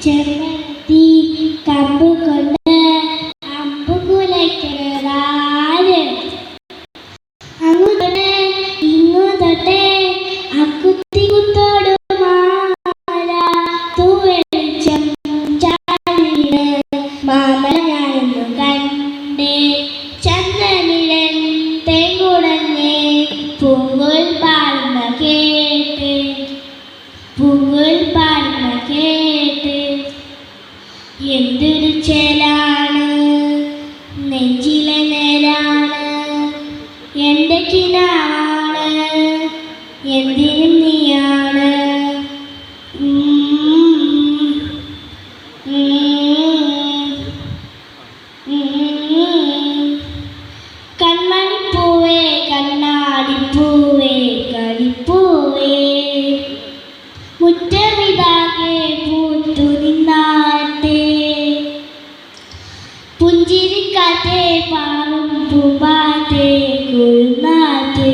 ചെമ്പരത്തി കമ്പ് കൊണ്ട് അമ്പ് കുലയ്ക്കണതാര്? അങ്ങു തൊട്ട് ഇങ്ങു തൊട്ട് അക്കുത്തി കുത്തോടു മാല തൂവെളിച്ചം ചാലിന് മാമല ഞാനൊന്നു കണ്ടേ ചന്ദ്രനിഴൻ തേങ്കുടഞ്ഞേ പൂങ്കുൽ പാടുന്ന കേട്ട് പൂങ്കുൽ പാടുന്ന കേട്ട് എന്തൊരു ചേലാണ് നെഞ്ചിലെ നേരാണ് എൻ്റെ കിനാവാണ് എന്തിനും നീയാണ് കൺമണിപ്പൂവേ കണ്ണാടിപ്പൂവേ കളിപ്പൂവേ മുറ്റമിതാകെ പൂത്തു നിന്നാട്ടെ പുഞ്ചിരിക്കാറ്റേ പാറും പൂമ്പാറ്റേ കൊഴുന്നാട്ടെ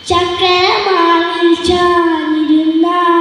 ചക്കരമാവിൽ ചാഞ്ഞിരുന്നാട്ടെ